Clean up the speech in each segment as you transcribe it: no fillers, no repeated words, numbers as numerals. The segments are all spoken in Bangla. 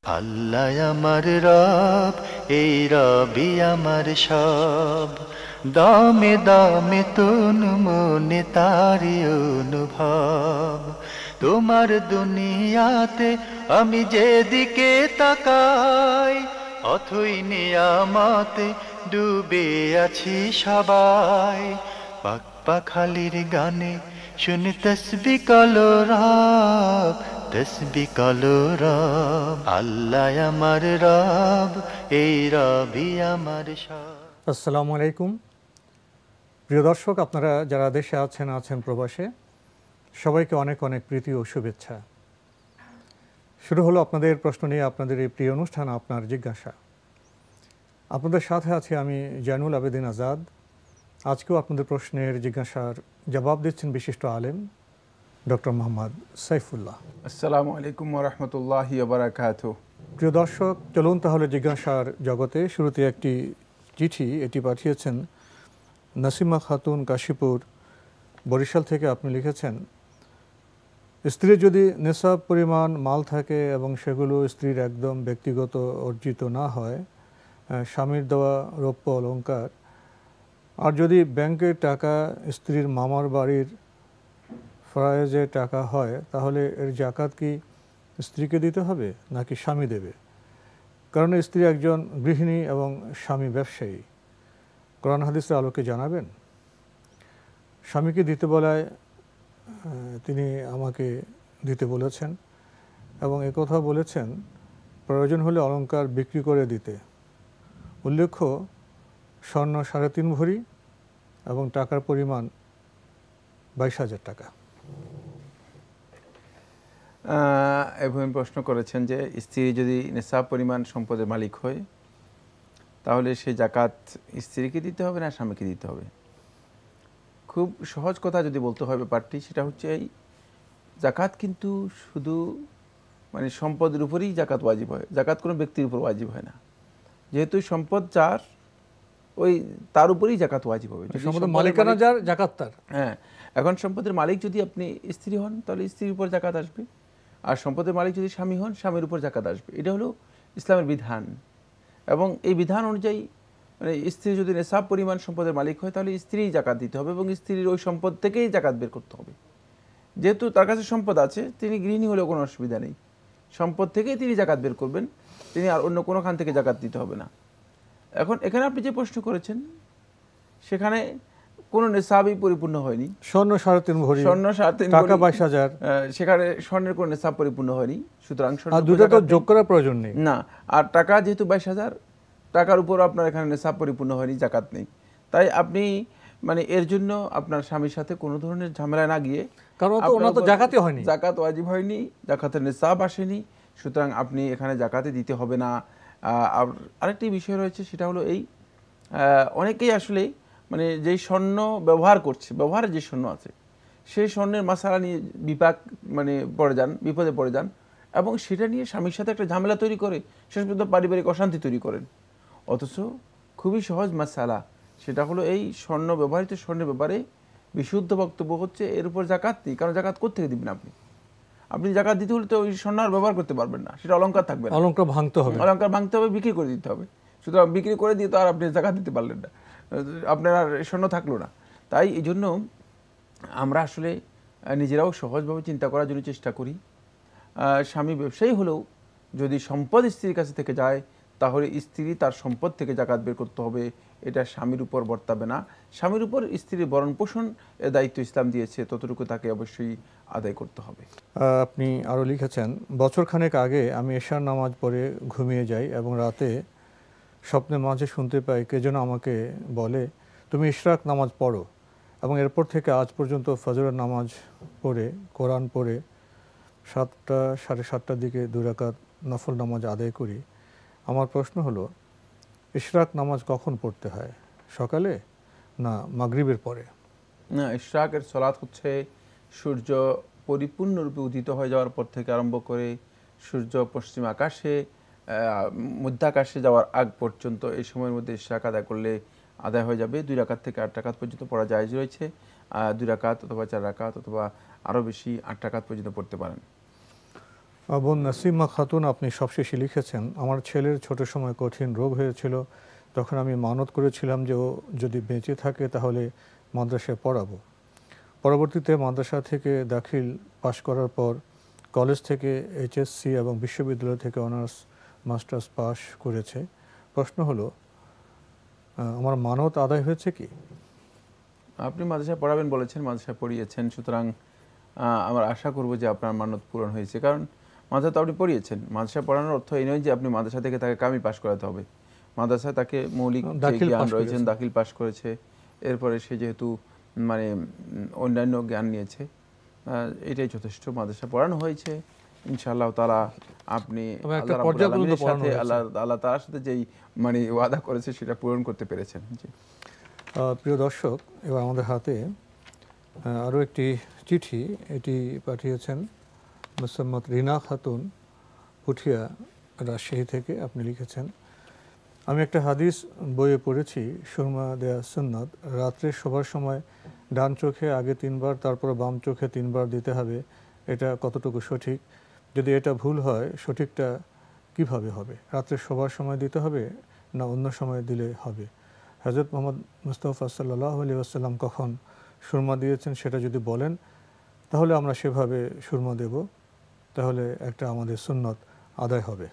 আল্লাহ আমার রব, এই রবি আমার সব। দামে দামে তুন মনে তারি অনুভব। তোমার দুনিয়াতে আমি যেদিকে তাকাই, অথই নিয়ামতে ডুবে আছি সবাই। পাক পাখালির গানে শুনি তসবি কলরব, তসবি কলরব। আল্লাহ আমার রব, এই রবি আমার সব। আসসালামু আলাইকুম প্রিয় দর্শক, আপনারা যারা দেশে আছেন প্রবাসে, সবাইকে অনেক অনেক প্রীতি ও শুভেচ্ছা। শুরু হলো আপনাদের প্রশ্ন নিয়ে আপনাদের এই প্রিয় অনুষ্ঠান আপনার জিজ্ঞাসা। আপনাদের সাথে আছি আমি জয়নুল আবেদিন আজাদ। আজকেও আপনাদের প্রশ্নের জিজ্ঞাসার জবাব দিচ্ছেন বিশিষ্ট আলেম ডক্টর মোহাম্মদ সাইফুল্লাহ। আসসালামু আলাইকুম ওয়া রাহমাতুল্লাহি ওয়া বারাকাতুহু। প্রিয় দর্শক, চলুন তাহলে জিজ্ঞাসার জগতে। শুরুতে একটি চিঠি, এটি পাঠিয়েছেন নাসিমা খাতুন, কাশীপুর, বরিশাল থেকে। আপনি লিখেছেন, স্ত্রীর যদি নেশাব পরিমাণ মাল থাকে এবং সেগুলো স্ত্রীর একদম ব্যক্তিগত অর্জিত না হয়, স্বামীর দেওয়া রৌপ্য অলংকার, আর যদি ব্যাংকের টাকা স্ত্রীর মামার বাড়ির ফরায়েজের টাকা হয়, তাহলে এর জাকাত কি স্ত্রীকে দিতে হবে নাকি স্বামী দেবে? কারণ স্ত্রী একজন গৃহিণী এবং স্বামী ব্যবসায়ী। কোরআন হাদিসের আলোকে জানাবেন। স্বামীকে দিতে বলায় তিনি আমাকে দিতে বলেছেন এবং একথা বলেছেন প্রয়োজন হলে অলংকার বিক্রি করে দিতে। উল্লেখ্য, স্বর্ণ 3.5 ভরি এবং টাকার পরিমাণ 22,000 টাকা। এবং প্রশ্ন করেছেন যে স্ত্রী যদি নেশাব পরিমাণ সম্পদের মালিক হয়, তাহলে সেই জাকাত স্ত্রীকে দিতে হবে না স্বামীকে দিতে হবে? খুব সহজ কথা যদি বলতে হয় ব্যাপারটি, সেটা হচ্ছে এই জাকাত কিন্তু শুধু সম্পদের উপরেই জাকাত ওয়াজিব হয়, জাকাত কোনো ব্যক্তির উপর ওয়াজিব হয় না। যেহেতু সম্পদ যার, ওই তার উপরেই জাকাত ওয়াজিব হবে। সম্পদের মালিকানা যার, জাকাত তার। হ্যাঁ, এখন সম্পদের মালিক যদি আপনি স্ত্রী হন, তাহলে স্ত্রীর উপর জাকাত আসবে। আর সম্পদের মালিক যদি স্বামী হন, স্বামীর উপর জাকাত আসবে। এটা হলো ইসলামের বিধান। এবং এই বিধান অনুযায়ী স্ত্রী যদি নেশাব পরিমাণ সম্পদের মালিক হয়, তাহলে স্ত্রী জাকাত দিতে হবে এবং স্ত্রীর ওই সম্পদ থেকেই জাকাত বের করতে হবে। যেহেতু তার কাছে সম্পদ আছে, তিনি গৃহিণী হলেও কোনো অসুবিধা নেই, সম্পদ থেকেই তিনি জাকাত বের করবেন, তিনি আর অন্য কোনো খান থেকে জাকাত দিতে হবে না। এখন এখানে আপনি যে প্রশ্ন করেছেন, সেখানে কোনো নেশাবই পরিপূর্ণ হয়নি। স্বর্ণ 3.5 ভরি, স্বর্ণ 3.5 টাকা 22,000, সেখানে স্বর্ণের কোনো নেশাব পরিপূর্ণ হয়নি, সুতরাং দুটো তো যোগ করার প্রয়োজন নেই না। আর টাকা যেহেতু 22,000 টাকার উপর আপনার এখানে নেশাব পরিপূর্ণ হয়নি, জাকাত নেই। তাই আপনি এর জন্য আপনার স্বামীর সাথে কোনো ধরনের ঝামেলায় না গিয়ে, কারণ ওনার তো জাকাতই হয়নি, জাকাত ওয়াজিব হয়নি, জাকাতের নেশাব আসেনি, সুতরাং আপনি এখানে জাকাতে দিতে হবে না। আর আরেকটি বিষয় রয়েছে, সেটা হলো এই অনেকেই আসলে যেই স্বর্ণ ব্যবহার করছে, ব্যবহারের যে স্বর্ণ আছে, সেই স্বর্ণের মাসালা নিয়ে বিপদে পড়ে যান এবং সেটা নিয়ে স্বামীর সাথে একটা ঝামেলা তৈরি করে শেষ পর্যন্ত পারিবারিক অশান্তি তৈরি করেন। অথচ খুবই সহজ মাসালা, সেটা হলো এই স্বর্ণ ব্যবহৃত স্বর্ণের ব্যাপারে বিশুদ্ধ বক্তব্য হচ্ছে এর উপর জাকাত নেই। কারণ জাকাত কোত্থেকে দিবেন আপনি জাকাত দিতে হলে তো ওই স্বর্ণ আর ব্যবহার করতে পারবেন না, সেটা অলংকার থাকবে না, অলংকার ভাঙতে হবে, অলংকার ভাঙতে হবে, বিক্রি করে দিতে হবে। সুতরাং বিক্রি করে দিয়ে তো আর আপনি জাকাত দিতে পারলেন না, আপনার আর স্বর্ণ থাকলো না। তাই এই জন্য আমরা আসলে নিজেরাও সহজভাবে চিন্তা করার জন্য চেষ্টা করি। স্বামী ব্যবসায়ী হলেও যদি সম্পদ স্ত্রীর কাছে থেকে যায়, তাহলে স্ত্রী তার সম্পদ থেকে জাকাত বের করতে হবে, এটা স্বামীর উপর বর্তাবে না। স্বামীর উপর স্ত্রীর ভরণ পোষণ এর দায়িত্ব ইসলাম দিয়েছে, ততটুকু তাকে অবশ্যই আদায় করতে হবে। আপনি আরও লিখেছেন, বছরখানেক আগে আমি এশার নামাজ পড়ে ঘুমিয়ে যাই এবং রাতে স্বপ্নে মাঝে শুনতে পাই কে যেন আমাকে বলে, তুমি ইশরাক নামাজ পড়ো। এবং এরপর থেকে আজ পর্যন্ত ফজরের নামাজ পড়ে, কোরআন পড়ে 7টা সাড়ে 7টার দিকে 2 রাকাত নফল নামাজ আদায় করি। আমার প্রশ্ন হলো, ইশরাক নামাজ কখন পড়তে হয়, সকালে না মাগরিবের পরে? না, ইশরাকের সালাত হচ্ছে সূর্য পরিপূর্ণরূপে উদিত হয়ে যাওয়ার পর থেকে আরম্ভ করে সূর্য পশ্চিম আকাশে মধ্যাকাশে যাওয়ার আগ পর্যন্ত, এই সময়ের মধ্যে ইশরাক আদায় করলে আদায় হয়ে যাবে। 2 রাকাত থেকে 8 রাকাত পর্যন্ত পড়া জায়েজ রয়েছে। 2 রাকাত অথবা 4 রাকাত অথবা আরও বেশি 8 রাকাত পর্যন্ত পড়তে পারেন। বোন নাসিমা খাতুন, আপনি সবশেষে লিখেছেন, আমার ছেলের ছোট সময় কঠিন রোগ হয়েছিল, তখন আমি মানত করেছিলাম যে ও যদি বেঁচে থাকে তাহলে মাদ্রাসায় পড়াবো। পরবর্তীতে মাদ্রাসা থেকে দাখিল পাশ করার পর কলেজ থেকে এইচএসসি এবং বিশ্ববিদ্যালয় থেকে অনার্স মাস্টার্স পাশ করেছে। প্রশ্ন হলো, আমার মানত আদায় হয়েছে কি? আপনি মাদ্রাসায় পড়াবেন বলেছেন, মাদ্রাসায় পড়িয়েছেন, সুতরাং আমরা আশা করব যে আপনার মানত পূরণ হয়েছে। কারণ মাদ্রাসা তো আপনি পড়িয়েছেন। মাদ্রাসায় পড়ানোর অর্থ এই নয় যে আপনি মাদ্রাসা থেকে তাকে কামিল পাশ করাতে হবে। মাদ্রাসায় তাকে মৌলিক যে জ্ঞান রয়েছেন, দাখিল পাশ করেছে, এরপরে সে যেহেতু মানে অন্যান্য জ্ঞান নিয়েছে, এটাই যথেষ্ট। মাদ্রাসা পড়ানো হয়েছে ইনশাআল্লাহ তাআলা। আপনি আল্লাহ তাআলার সাথে যেই মানে ওয়াদা করেছে সেটা পূরণ করতে পেরেছেন। জি। প্রিয় দর্শক, এবার আমাদের হাতে আরও একটি চিঠি, এটি পাঠিয়েছেন মোসাম্মদ রিনা খাতুন, পুঠিয়া, রাজশাহী থেকে। আপনি লিখেছেন, আমি একটা হাদিস বইয়ে পড়েছি, সুরমা দেয়া সুন্নাত, রাত্রে শোবার সময় ডান চোখে আগে 3 বার, তারপর বাম চোখে 3 বার দিতে হবে। এটা কতটুকু সঠিক? যদি এটা ভুল হয়, সঠিকটা কিভাবে হবে? রাত্রে শোবার সময় দিতে হবে না অন্য সময় দিলে হবে? হযরত মুহাম্মদ মুস্তাফা সাল্লাল্লাহু আলাইহি ওয়াসাল্লাম কখন সুরমা দিয়েছেন সেটা যদি বলেন, তাহলে আমরা সেভাবে সুরমা দেব, তাহলে একটা আমাদের সুন্নত আদায় হবে।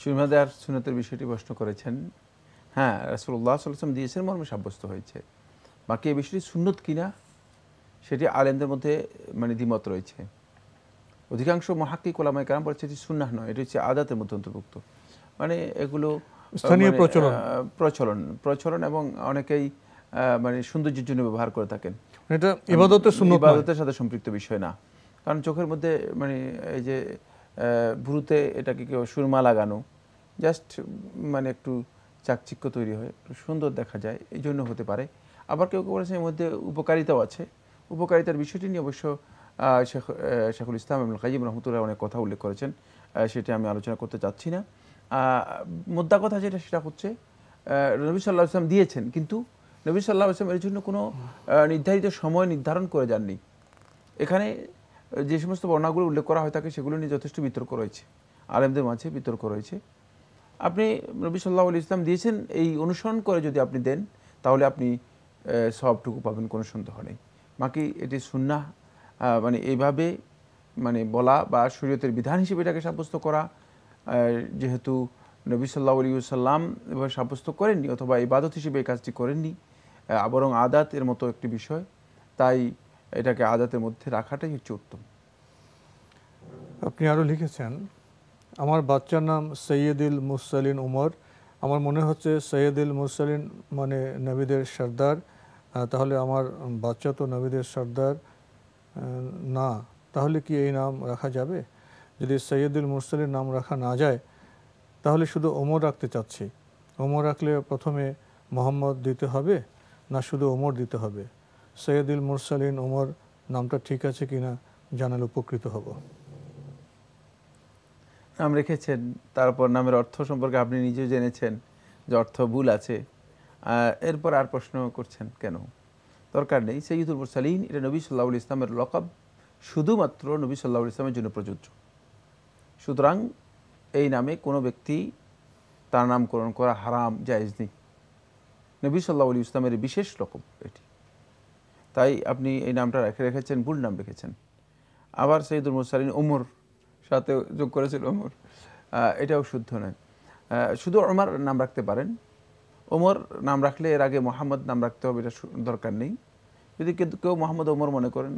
সুরমা দেওয়ার সুন্নতের বিষয়টি প্রশ্ন করেছেন। হ্যাঁ, রাসূলুল্লাহ সাল্লাল্লাহু আলাইহি ওয়াসাল্লাম দিয়েছেন, মর্মে সাব্যস্ত হয়েছে। বাকি এই বিষয়টি সুন্নত কিনা সেটি আলেমদের মধ্যে মানে দ্বিমত রয়েছে। অধিকাংশ মুহাক্কিক উলামায়ে কেরাম বলেছে এটি সুন্নাহ নয়, এটি হচ্ছে আদাতের মধ্যে অন্তর্ভুক্ত। মানে এগুলো স্থানীয় প্রচলন এবং অনেকেই মানে সৌন্দর্যের জন্য ব্যবহার করে থাকেন। এটা ইবাদতের সুন্নত, ইবাদতের সাথে সম্পৃক্ত বিষয় না। কারণ চোখের মধ্যে মানে এই যে ভ্রুতে এটাকে কেউ সুরমা লাগানো, জাস্ট মানে একটু চাকচিক্য তৈরি হয়, সুন্দর দেখা যায়, এই জন্য হতে পারে। আবার কেউ কেউ বলেছেন এর মধ্যে উপকারিতাও আছে। উপকারিতার বিষয়টি নিয়ে অবশ্য শেখুল ইসলাম ইবনুল কাইয়্যিম রাহমাতুল্লাহ অনেক কথা উল্লেখ করেছেন, সেটি আমি আলোচনা করতে চাচ্ছি না। মুদ্রা কথা যেটা, সেটা হচ্ছে নবী সাল্লাল্লাহু আলাইহি ওয়াসাল্লাম দিয়েছেন, কিন্তু নবী সাল্লাল্লাহু আলাইহি ওয়াসাল্লাম এর জন্য কোনো নির্ধারিত সময় নির্ধারণ করে যাননি। এখানে যে সমস্ত বর্ণনাগুলো উল্লেখ করা হয় থাকে সেগুলো নিয়ে যথেষ্ট বিতর্ক রয়েছে, আলেমদের মাঝে বিতর্ক রয়েছে। আপনি নবী সাল্লাল্লাহু আলাইহি ওয়াসাল্লাম দিয়েছেন, এই অনুসরণ করে যদি আপনি দেন তাহলে আপনি সওয়াবটুকু পাবেন, কোনো সন্দেহ নেই। বাকি এটি সুন্নাহ মানে এইভাবে মানে বলা বা শরীয়তের বিধান হিসেবে এটাকে সাব্যস্ত করা, যেহেতু নবী সাল্লাল্লাহু আলাইহি ওয়াসাল্লাম এভাবে সাব্যস্ত করেননি অথবা ইবাদত হিসেবে এই কাজটি করেননি, বরং আদাতের মতো একটি বিষয়, তাই এটাকে আদাতের মধ্যে রাখাটাই হচ্ছে উত্তম। আপনি আরও লিখেছেন, আমার বাচ্চার নাম সৈয়দুল মুরসালিন উমর। আমার মনে হচ্ছে সৈয়দুল মুরসালিন মানে নবীদের সর্দার, তাহলে আমার বাচ্চা তো নবীদের সর্দার না, তাহলে কি এই নাম রাখা যাবে? যদি সৈয়দুল মুরসালিন নাম রাখা না যায়, তাহলে শুধু ওমর রাখতে চাচ্ছি। ওমর রাখলে প্রথমে মোহাম্মদ দিতে হবে না শুধু ওমর দিতে হবে? সৈয়দুল মুরসালিন ওমর নামটা ঠিক আছে কিনা জানালে উপকৃত হব। নাম রেখেছেন, তারপর নামের অর্থ সম্পর্কে আপনি নিজেও জেনেছেন যে অর্থ ভুল আছে, এরপর আর প্রশ্ন করছেন কেন? দরকার নেই। সৈয়দুল মুরসালিন এটা নবী সাল্লাল্লাহু আলাইহি ইসলামের লকব, শুধুমাত্র নবী সাল্লাল্লাহু আলাইহি ইসলামের জন্য প্রযোজ্য। সুতরাং এই নামে কোনো ব্যক্তি তার নামকরণ করা হারাম, জায়েজ নেই। নবী সাল্লাল্লাহু আলাইহি ইসলামের বিশেষ লকব এটি, তাই আপনি এই নামটা রেখেছেন, ভুল নাম রেখেছেন। আবার সৈয়দুল মুরসালিন ওমর সাথে যোগ করেছিল ওমর, এটাও শুদ্ধ নয়। শুধু ওমর নাম রাখতে পারেন। ওমর নাম রাখলে এর আগে মোহাম্মদ নাম রাখতে হবে, এটা দরকার নেই। যদি কেউ মোহাম্মদ ওমর মনে করেন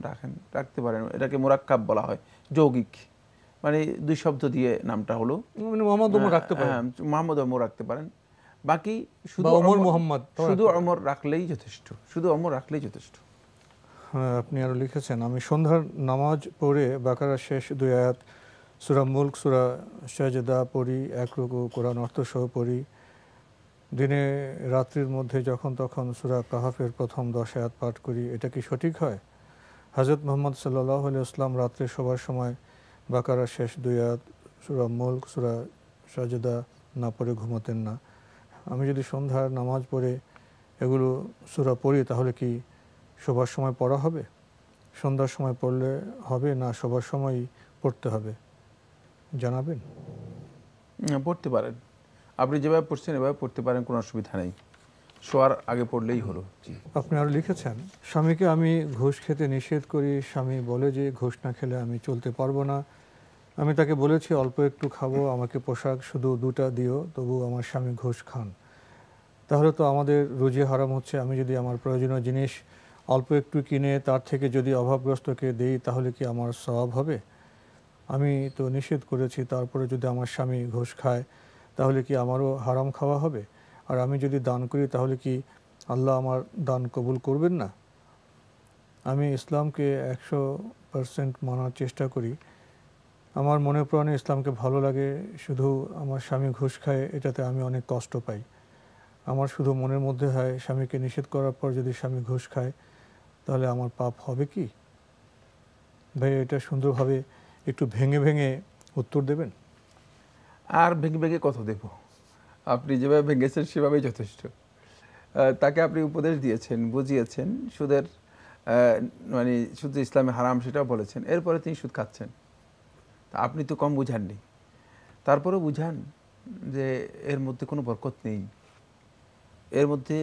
রাখতে পারেন। এটাকে মোরাক্কাব বলা হয়, যৌগিক, মানে 2 শব্দ দিয়ে নামটা হলো। মোহাম্মদ ওমর রাখতে পারেন, মোহাম্মদ ওমর রাখতে পারেন। বাকি শুধু ওমর মোহাম্মদ, শুধু ওমর রাখলেই যথেষ্ট, শুধু ওমর রাখলেই যথেষ্ট। আপনি আরও লিখেছেন, আমি সন্ধ্যার নামাজ পড়ে বাকারার শেষ 2 আয়াত সূরা মুলক, সূরা সাজদা পড়ি, 1 রুকু কোরআন অর্থ সহ পড়ি। দিনে রাত্রির মধ্যে যখন তখন সূরা কাহাফের প্রথম 10 আয়াত পাঠ করি। এটা কি সঠিক হয়? হযরত মুহাম্মদ সাল্লাল্লাহু আলাইহি ওয়াসাল্লাম রাত্রে শোবার সময় বাকারার শেষ 2 আয়াত সূরা মুলক, সূরা সাজদা না পড়ে ঘুমাতেন না। আমি যদি সন্ধ্যার নামাজ পড়ে এগুলো সূরা পড়ি, তাহলে কি শোবার সময় পড়া হবে? সন্ধ্যার সময় পড়লে হবে না শোবার সময়ই পড়তে হবে জানাবেন? পড়তে পারেন, আপনি যেভাবে পড়ছেন এভাবে পড়তে পারেন, কোনো অসুবিধা নেই, শোয়ার আগে পড়লেই হলো। জি। আপনি আরও লিখেছেন, স্বামীকে আমি ঘুষ খেতে নিষেধ করি, স্বামী বলে যে ঘুষ না খেলে আমি চলতে পারবো না। আমি তাকে বলেছি অল্প একটু খাবো, আমাকে পোশাক শুধু 2টা দিও, তবু আমার স্বামী ঘুষ খান। তাহলে তো আমাদের রুজি হারাম হচ্ছে। আমি যদি আমার প্রয়োজনীয় জিনিস অল্প একটু কিনে তার থেকে যদি অভাবগ্রস্তকে দেই, তাহলে কি আমার সওয়াব হবে? আমি তো নিষেধ করেছি, তারপরে যদি আমার স্বামী ঘুষ খায় তাহলে কি আমারও হারাম খাওয়া হবে? আর আমি যদি দান করি তাহলে কি আল্লাহ আমার দান কবুল করবেন না? আমি ইসলামকে 100% মানার চেষ্টা করি, আমার মনে প্রাণে ইসলামকে ভালো লাগে, শুধু আমার স্বামী ঘুষ খায় এটাতে আমি অনেক কষ্ট পাই। আমার শুধু মনের মধ্যে হয় স্বামীকে নিষেধ করার পর যদি স্বামী ঘুষ খায় তাহলে আমার পাপ হবে কি? ভাই এটা সুন্দরভাবে একটু ভেঙে ভেঙে উত্তর দেবেন। আর ভেঙে ভেঙে কত দেব, আপনি যেভাবে ভেঙেছেন সেভাবেই যথেষ্ট। তাকে আপনি উপদেশ দিয়েছেন, বুঝিয়েছেন, সুদের মানে শুধু ইসলামে হারাম সেটাও বলেছেন, এরপরে তিনি সুদ খাচ্ছেন। তা আপনি তো কম বুঝাননি, তারপরেও বুঝান যে এর মধ্যে কোনো বরকত নেই, এর মধ্যে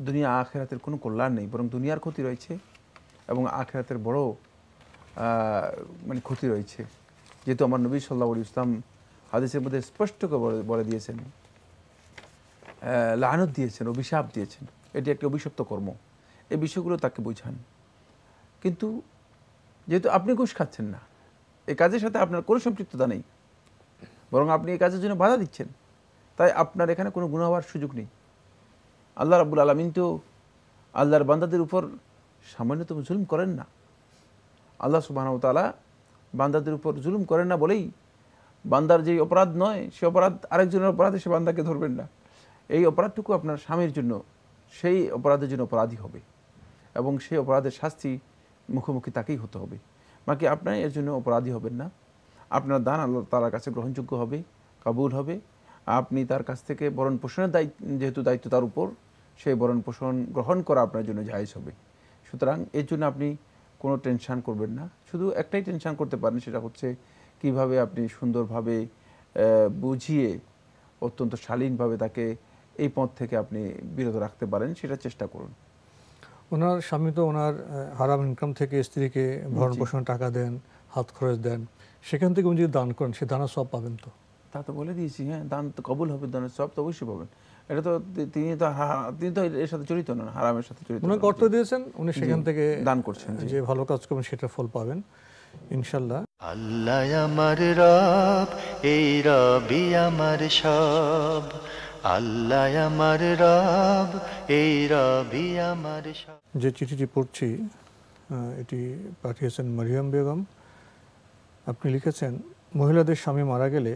দুনিয়া আখেরাতের কোনো কল্যাণ নেই, বরং দুনিয়ার ক্ষতি রয়েছে এবং আখেরাতের বড় মানে ক্ষতি রয়েছে। যেহেতু আমার নবী সাল্লাল্লাহু আলাইহি ওয়াসাল্লাম হাদিসের মধ্যে স্পষ্ট করে বলে দিয়েছেন, লানত দিয়েছেন, অভিশাপ দিয়েছেন, এটি একটি অভিশপ্ত কর্ম। এই বিষয়গুলো তাকে বোঝান। কিন্তু যেহেতু আপনি ঘুষ খাচ্ছেন না, এই কাজের সাথে আপনার কোনো সম্পৃক্ততা নেই, বরং আপনি এই কাজের জন্য বাধা দিচ্ছেন, তাই আপনার এখানে কোনো গুনাহ হওয়ার সুযোগ নেই। আল্লাহ রাব্বুল আলামিন তো আল্লাহর বান্দাদের উপর সামান্যতম জুলুম করেন না। আল্লাহ সুবহানাহু ওয়া তাআলা বান্দাদের উপর জুলুম করেন না বলেই বান্দার যে অপরাধ নয় সে অপরাধ আরেকজনের অপরাধে সে বান্দাকে ধরবেন না। এই অপরাধটুকু আপনার স্বামীর জন্য সেই অপরাধের জন্য অপরাধী হবে এবং সেই অপরাধের শাস্তি মুখোমুখি তাকেই হতে হবে, বাকি আপনার এর জন্য অপরাধী হবেন না। আপনার দান আল্লাহ তাআলার কাছে গ্রহণযোগ্য হবে, কবুল হবে। আপনি তার কাছ থেকে ভরণ পোষণের যেহেতু দায়িত্ব তার উপর, সেই ভরণ পোষণ গ্রহণ করা আপনার জন্য জায়েজ হবে। সুতরাং এর জন্য আপনি কোনো টেনশন করবেন না। শুধু একটাই টেনশন করতে পারেন, সেটা হচ্ছে কিভাবে আপনি সুন্দরভাবে বুঝিয়ে অত্যন্ত শালীনভাবে তাকে এই পথ থেকে আপনি বিরত রাখতে পারেন, সেটা চেষ্টা করুন। ওনার স্বামী তো ওনার হারাম ইনকাম থেকে স্ত্রীকে ভরণ পোষণ টাকা দেন, হাত খরচ দেন, সেখান থেকে উনি যদি দান করেন সে দানের সব পাবেন তো? তা তো বলে দিয়েছি, হ্যাঁ, দান তো কবুল হবে, দানের সব তো অবশ্যই পাবেন। এটা তো তিনি তো এর সাথে জড়িত নন, হারামের সাথে জড়িত। উনি অর্থ দিয়েছেন, উনি সেখান থেকে দান করছেন, যে ভালো কাজ করবেন সেটা ফল পাবেন ইনশাল্লাহ। আল্লাহ আমার রব, এই রবি আমার সব। আল্লাহ আমার রব, এই রবি আমার সব। যে চিঠিটি পড়ছি এটি পাঠিয়েছেন মারিয়াম বেগম। আপনি লিখেছেন, মহিলাদের স্বামী মারা গেলে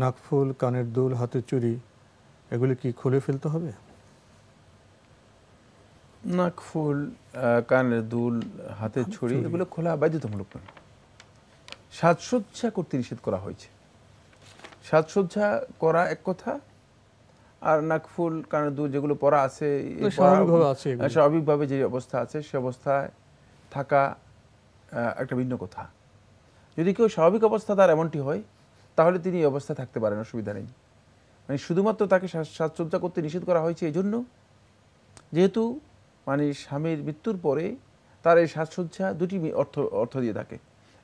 নাকফুল, কানের দুল, হাতের চুড়ি এগুলি কি খুলে ফেলতে হবে? নাকফুল, কানের দুল, হাতের ছুরি এগুলো খোলা বাধ্যতামূলক নয়। সাজসজ্জা করতে নিষেধ করা হয়েছে। সাজসজ্জা করা এক কথা, আর নাকফুল, কানের দুল যেগুলো পরা আছে স্বাভাবিকভাবে যে অবস্থা আছে সে অবস্থায় থাকা একটা ভিন্ন কথা। যদি কেউ স্বাভাবিক অবস্থা তার এমনটি হয় তাহলে তিনি এই অবস্থায় থাকতে পারেন, অসুবিধা নেই। মানে শুধুমাত্র তাকে সাজসজ্জা করতে নিষেধ করা হয়েছে এই জন্য, যেহেতু মানে স্বামীর মৃত্যুর পরে তার এই সাজসজ্জা দুটি অর্থ দিয়ে থাকে।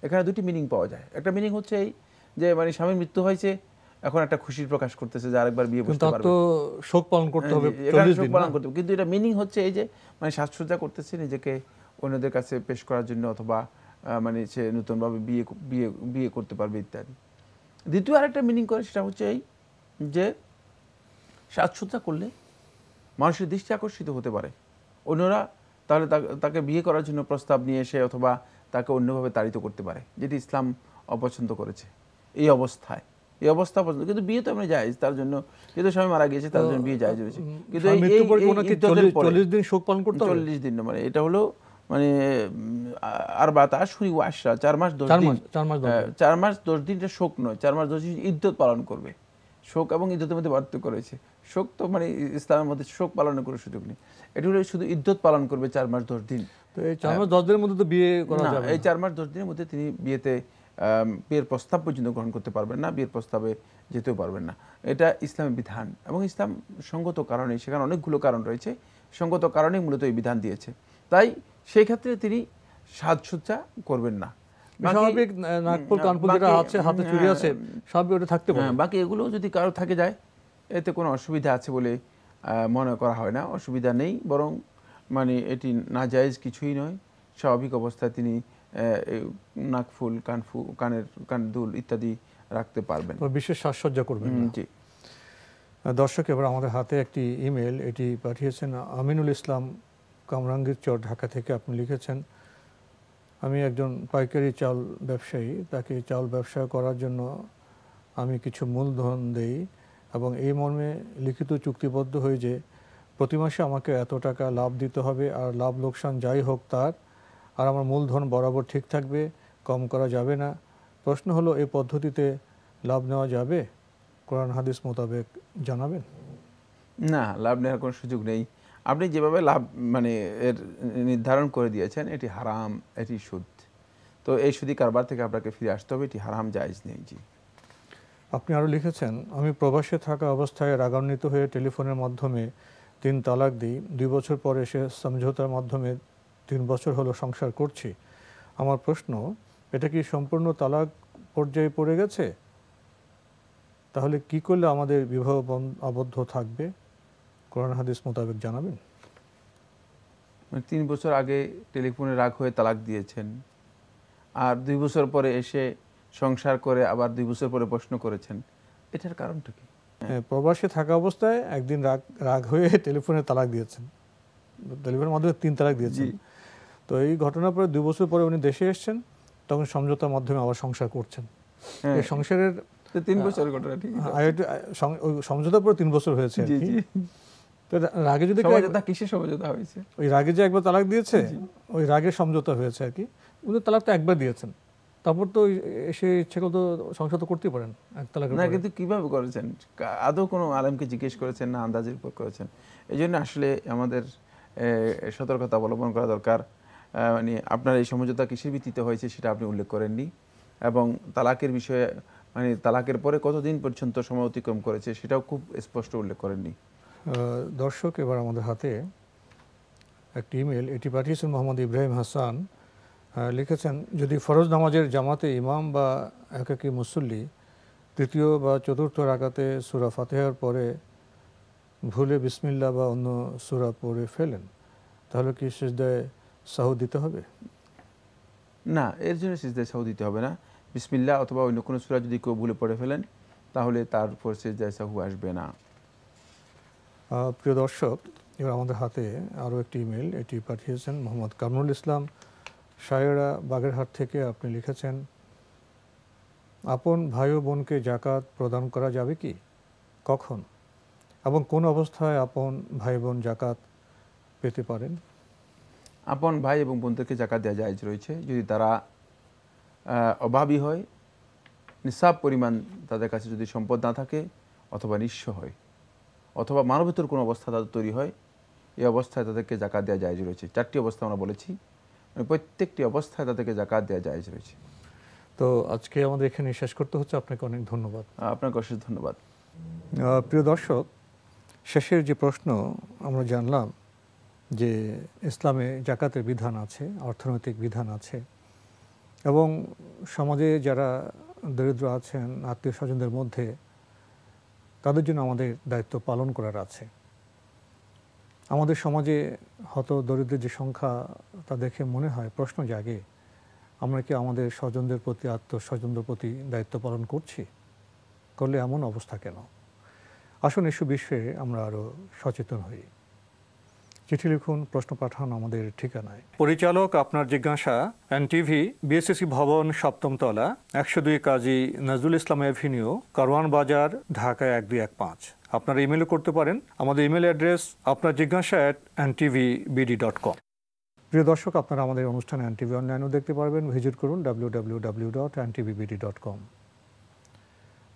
এখানে দুটি মিনিং পাওয়া যায়। একটা মিনিং হচ্ছে এই যে মানে স্বামীর মৃত্যু হয়েছে, এখন একটা খুশির প্রকাশ করতেছে যে আরেকবার বিয়ে বসতে পারবে, তো শোক পালন করতে হবে, শোক পালন করতে হবে। কিন্তু এটা মিনিং হচ্ছে এই যে মানে সাজসজ্জা করতেছে নিজেকে অন্যদের কাছে পেশ করার জন্য, অথবা মানে সে নতুনভাবে বিয়ে করতে পারবে ইত্যাদি। দ্বিতীয় আরেকটা মিনিং করে, সেটা হচ্ছে এই যে সাজসজ্জা করলে মানুষের দৃষ্টি আকর্ষিত হতে পারে, অন্যরা তাহলে তাকে বিয়ে করার জন্য প্রস্তাব নিয়ে এসে অথবা তাকে অন্যভাবে তাড়িত করতে পারে, যেটি ইসলাম অপছন্দ করেছে। এই অবস্থা পর্যন্ত কিন্তু বিয়ে তো আমরা জায়েজ, তার জন্য যেহেতু স্বামী মারা গিয়েছে তার জন্য বিয়ে জায়েজ হয়েছে। কিন্তু 40 দিন শোক পালন করতে হবে। 40 দিন মানে এটা হলো মানে আরবাত আশহুরি ওয়া আশরা, 4 মাস 10 দিন, 4 মাস 10 দিন এটা শোক নয়, 4 মাস 10 দিন ইদ্যত পালন করবে। শোক এবং ইদ্যতের মধ্যে পার্থক্য রয়েছে। শোক তো মানে ইসলামের মধ্যে শোক পালনের কোনো সুযোগ নেই, এটা হলো শুধু ইদ্যত পালন করবে 4 মাস 10 দিন। তো এই 4 মাস 10 দিনের মধ্যে তো বিয়ে করা যাবে না। এই 4 মাস 10 দিনের মধ্যে তিনি বিয়েতে বিয়ের প্রস্তাব পর্যন্ত গ্রহণ করতে পারবেন না, বিয়ের প্রস্তাবে যেতেও পারবেন না। এটা ইসলামের বিধান এবং ইসলাম সঙ্গত কারণে, সেখানে অনেকগুলো কারণ রয়েছে, সঙ্গত কারণেই মূলত এই বিধান দিয়েছে। তাই সেই ক্ষেত্রে তিনি সাজসজ্জা করবেন না। স্বাভাবিক নাগপুর কানপুর যেটা আছে, হাতে চুড়ি আছে, স্বাভাবিক ওটা থাকতে পারে। বাকি এগুলো যদি কারো থাকে যায়, এতে কোনো অসুবিধা আছে বলে মনে করা হয় না। অসুবিধা নেই, বরং মানে এটি নাজায়েজ কিছুই নয়। স্বাভাবিক অবস্থায় তিনি নাকফুল, কানের দুল ইত্যাদি রাখতে পারবেন, বিশেষ সাজসজ্জা করবেন। জি। দর্শক, এবার আমাদের হাতে একটি ইমেল, এটি পাঠিয়েছেন আমিনুল ইসলাম, কামরাঙ্গীরচর, ঢাকা থেকে। আপনি লিখেছেন, আমি একজন পাইকারি চাল ব্যবসায়ী, তাকে চাল ব্যবসা করার জন্য আমি কিছু মূলধন দেই এবং এই মর্মে লিখিত চুক্তিবদ্ধ হয়ে যে প্রতি মাসে আমাকে এত টাকা লাভ দিতে হবে, আর লাভ লোকসান যাই হোক তার, আর আমার মূলধন বরাবর ঠিক থাকবে, কম করা যাবে না। প্রশ্ন হলো, এই পদ্ধতিতে লাভ নেওয়া যাবে? কোরআন হাদিস মোতাবেক জানাবেন। না, লাভ নেওয়ার কোনো সুযোগ নেই। আপনি যেভাবে লাভ মানে এর নির্ধারণ করে দিয়েছেন, এটি হারাম, এটি সুদ। তো এই সুদি কারবার থেকে আপনাকে ফিরে আসতে হবে, এটি হারাম, জায়েজ নেই। জি। আপনি আরও লিখেছেন, আমি প্রবাসে থাকা অবস্থায় রাগান্বিত হয়ে টেলিফোনের মাধ্যমে 3 তালাক দিই। 2 বছর পরে সে সমঝোতার মাধ্যমে 3 বছর হলো সংসার করছি। আমার প্রশ্ন, এটা কি সম্পূর্ণ তালাক পর্যায়ে পড়ে গেছে? তাহলে কি করলে আমাদের বিবাহ আবদ্ধ থাকবে? কোরআন হাদিস মোতাবেক জানাবেন। 3 বছর আগে টেলিফোনে রাগ হয়ে তালাক দিয়েছেন, আর 2 বছর পরে এসে সংসার করে আবার 2 বছর পরে প্রশ্ন করেছেন, এটার কারণটা কি? প্রবাসে থাকা অবস্থায় একদিন রাগ হয়ে টেলিফোনে তালাক দিয়েছেন, টেলিফোনের মাধ্যমে 3 তালাক দিয়েছেন। তো এই ঘটনার পরে 2 বছর পরে উনি দেশে এসেছেন, তখন সমঝোতার মাধ্যমে আবার সংসার করছেন। এই সংসারের 3 বছরের ঘটনা, ঠিক সমঝোতার পরে 3 বছর হয়েছে। তো রাগে যদি কিসের সমঝোতা হয়েছে? ওই রাগে যে একবার তালাক দিয়েছে, ওই রাগে সমঝোতা হয়েছে আর কি। উনি তালাকটা একবার দিয়েছেন, তারপর তো এসে ইচ্ছে করতো সংসার তো করতেই পারেন এক তালাকের না, কিন্তু কিভাবে করেছেন? আদৌ কোনো আলেমকে জিজ্ঞেস করেছেন না আন্দাজের উপর করেছেন? এই জন্য আসলে আমাদের সতর্কতা অবলম্বন করা দরকার। মানে আপনার এই সমঝোতা কিসের ভিত্তিতে হয়েছে সেটা আপনি উল্লেখ করেননি, এবং তালাকের বিষয়ে মানে তালাকের পরে কতদিন পর্যন্ত সময় অতিক্রম করেছে সেটাও খুব স্পষ্ট উল্লেখ করেননি। দর্শক, এবার আমাদের হাতে একটি ইমেল, এটি পাঠিয়েছেন মোহাম্মদ ইব্রাহিম হাসান। লিখেছেন, যদি ফরজ নামাজের জামাতে ইমাম বা একাকী মুসল্লি 3য় বা 4র্থ রাকাতে সূরা ফাতিহার পরে ভুলে বিসমিল্লাহ বা অন্য সূরা পড়ে ফেলেন, তাহলে কি সিজদায়ে সাহু দিতে হবে? না, এর জন্য সিজদায়ে সাহু দিতে হবে না। বিসমিল্লাহ অথবা অন্য কোনো সূরা যদি কেউ ভুলে পড়ে ফেলেন, তাহলে তার উপর সিজদায়ে সাহু আসবে না। প্রিয় দর্শক, এবার আমাদের হাতে আরও একটি ইমেল, এটি পাঠিয়েছেন মোহাম্মদ কামরুল ইসলাম, সায়রা, বাগেরহাট থেকে। আপনি লিখেছেন, আপন ভাই ও বোনকে যাকাত প্রদান করা যাবে কি, কখন এবং কোন অবস্থায় আপন ভাই বোন যাকাত পেতে পারেন? আপন ভাই এবং বোনদেরকে যাকাত দেওয়া জায়েজ রয়েছে যদি তারা অভাবী হয়, নিসাব পরিমাণ তাদের কাছে যদি সম্পদ না থাকে, অথবা নিঃস্ব হয়, অথবা মানবেতর কোনো অবস্থা তাদের তৈরি হয়, এই অবস্থায় তাদেরকে যাকাত দেওয়া জায়েজ রয়েছে। 4টি অবস্থা আমরা বলেছি, মানে প্রত্যেকটি অবস্থায় তাদেরকে যাকাত দেওয়া জায়েজ রয়েছে। তো আজকে আমাদের এখানে শেষ করতে হচ্ছে। আপনাকে অনেক ধন্যবাদ। আপনাকে অশেষ ধন্যবাদ। প্রিয় দর্শক, শেষের যে প্রশ্ন আমরা জানলাম যে ইসলামে যাকাতের বিধান আছে, অর্থনৈতিক বিধান আছে, এবং সমাজে যারা দরিদ্র আছেন আত্মীয় স্বজনদের মধ্যে, তাদের জন্য আমাদের দায়িত্ব পালন করার আছে। আমাদের সমাজে হত দরিদ্রের যে সংখ্যা, তা দেখে মনে হয়, প্রশ্ন জাগে, আমরা কি আমাদের স্বজনদের প্রতি, আত্মস্বজনদের প্রতি দায়িত্ব পালন করছি? করলে এমন অবস্থা কেন? আসুন এসব বিষয়ে আমরা আরও সচেতন হই। চিঠি লিখুন, প্রশ্ন পাঠান আমাদের ঠিকানায়। পরিচালক আপনার জিজ্ঞাসা, এনটিভি, বিএসসি ভবন, 7ম তলা, 102 কাজী নজরুল ইসলাম এভিনিউ, কারওয়ান বাজার, ঢাকা 1215। আপনারা ইমেলও করতে পারেন। আমাদের ইমেল অ্যাড্রেস আপনার জিজ্ঞাসা @ntvbd.com। প্রিয় দর্শক, আপনারা আমাদের অনুষ্ঠান এনটিভি অনলাইনেও দেখতে পারবেন। ভিজিট করুন www.ntvbd.com।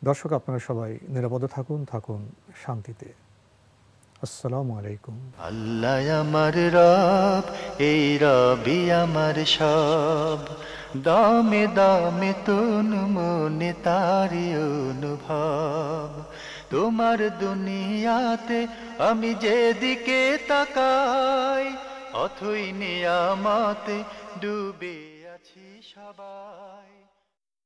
দর্শক, আপনারা সবাই নিরাপদে থাকুন শান্তিতে। আসসালামু আলাইকুম। আল্লাহ আমার রব, এই রবি আমার সব, দামে দামে তন মনে তারি অনুভব। তোমার দুনিয়াতে আমি যেদিকে তাকাই, অথই নিয়ামতে ডুবে আছি সবাই।